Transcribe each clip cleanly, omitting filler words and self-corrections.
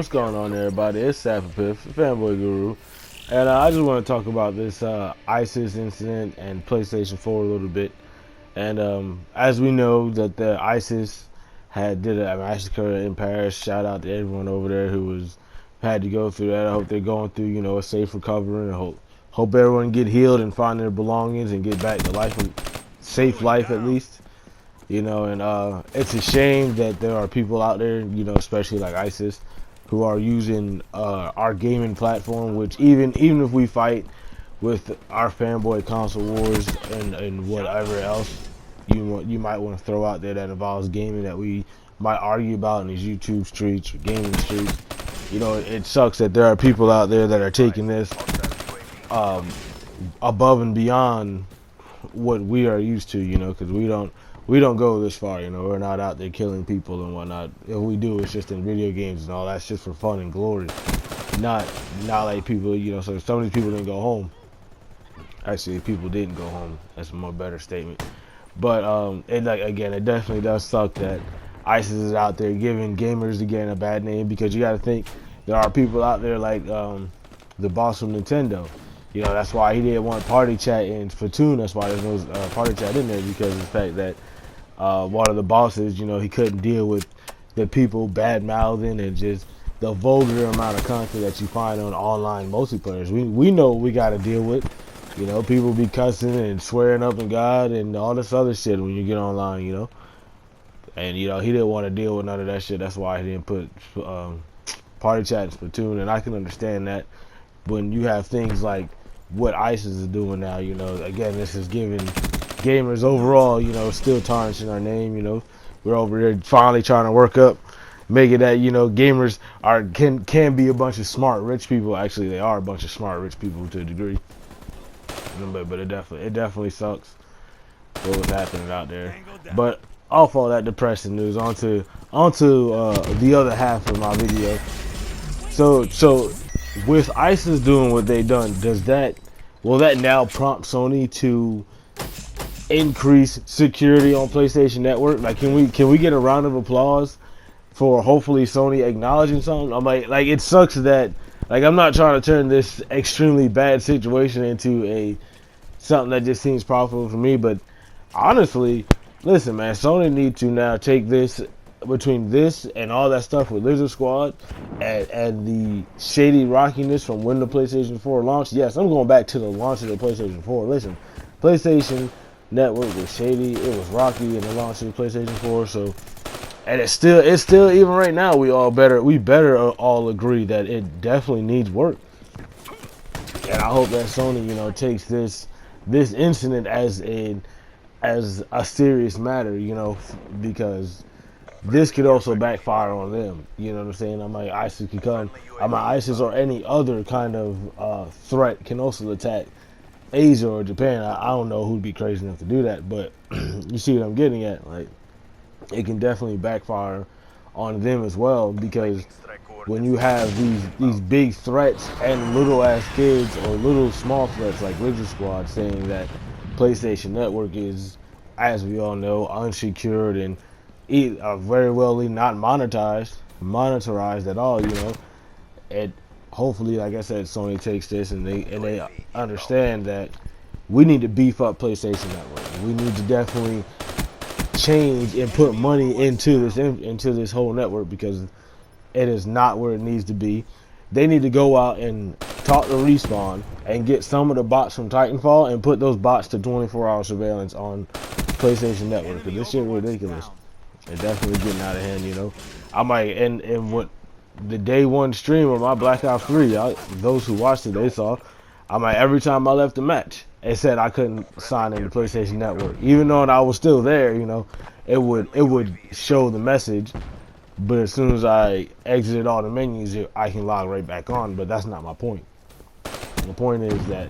What's going on, everybody? It's SHAREfactory, Fanboy Guru, and I just want to talk about this ISIS incident and PlayStation 4 a little bit. And as we know, that the ISIS did a massacre in Paris. Shout out to everyone over there who had to go through that. I hope they're going through, a safe recovery, and hope everyone get healed and find their belongings and get back to life, and safe life at least. And it's a shame that there are people out there, especially like ISIS, who are using our gaming platform, which even if we fight with our fanboy console wars and whatever else you might want to throw out there that involves gaming that we might argue about in these YouTube streets or gaming streets. It sucks that there are people out there that are taking this above and beyond what we are used to, because we don't go this far, we're not out there killing people and whatnot. If we do, it's just in video games and all that's just for fun and glory. Not like people, so some of these people didn't go home. Actually, people didn't go home. That's a more better statement. But it definitely does suck that ISIS is out there giving gamers again a bad name, because you got to think there are people out there like the boss from Nintendo. That's why he didn't want party chat in Splatoon. That's why there's no party chat in there, because of the fact that one of the bosses, he couldn't deal with the people bad mouthing and just the vulgar amount of content that you find on online multiplayers. We know what we got to deal with. People be cussing and swearing up in God and all this other shit when you get online. And he didn't want to deal with none of that shit. That's why he didn't put party chat in Splatoon, and I can understand that. When you have things like what ISIS is doing now, again, this is giving gamers overall, still tarnishing our name. We're over here finally trying to work up, make it that, gamers can be a bunch of smart rich people. Actually, they are a bunch of smart rich people to a degree. But it definitely sucks what was happening out there. But off all that depressing news, onto the other half of my video. So with ISIS doing what they done, will that now prompt Sony to increase security on PlayStation Network? Like, can we get a round of applause for hopefully Sony acknowledging something? I'm like it sucks that, like, I'm not trying to turn this extremely bad situation into something that just seems profitable for me, but honestly, listen, man, Sony need to now take this, between this and all that stuff with Lizard Squad and the shady rockiness from when the PlayStation 4 launched. Yes, I'm going back to the launch of the PlayStation 4. Listen, PlayStation Network was shady, it was rocky in the launch of the PlayStation 4. So, and it's still even right now, we better all agree that it definitely needs work. And I hope that Sony, takes this incident as a serious matter, because this could also backfire on them. You know what I'm saying? I'm like, ISIS could come. I'm like, ISIS or any other kind of threat can also attack Asia or Japan. I don't know who'd be crazy enough to do that, but you see what I'm getting at. Like, it can definitely backfire on them as well, because when you have these big threats and little ass kids or little small threats like Lizard Squad saying that PlayStation Network is, as we all know, unsecured and very well not monetized at all, and hopefully, like I said, Sony takes this and they understand that we need to beef up PlayStation Network. We need to definitely change and put money into this whole network, because it is not where it needs to be. They need to go out and talk to Respawn and get some of the bots from Titanfall and put those bots to 24-hour surveillance on PlayStation Network, because this shit ridiculous. It's definitely getting out of hand, I might, and what the day one stream of my Black Ops 3, those who watched it, they saw, every time I left the match, it said I couldn't sign into PlayStation Network. Even though I was still there, it would show the message, but as soon as I exited all the menus, I can log right back on. But that's not my point. The point is that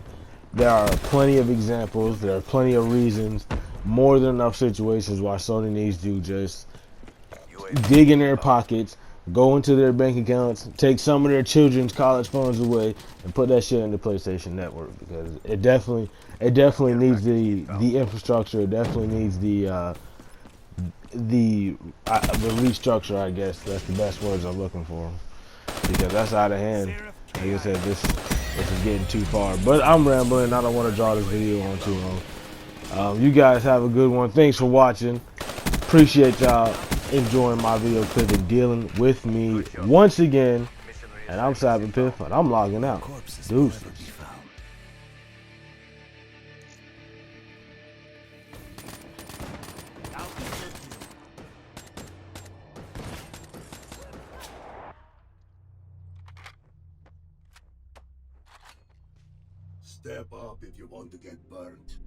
there are plenty of examples, there are plenty of reasons, more than enough situations why Sony needs to just dig in their pockets, go into their bank accounts, take some of their children's college funds away, and put that shit in the PlayStation Network, because it definitely needs the infrastructure. It definitely needs the restructure. I guess that's the best words I'm looking for. because that's out of hand. Like I said, this is getting too far. But I'm rambling. I don't want to draw this video on too long. You guys have a good one. Thanks for watching. Appreciate y'all enjoying my video clip and dealing with me once again. And I'm SHAREfactory, and I'm logging out. Deuces. Step up if you want to get burnt.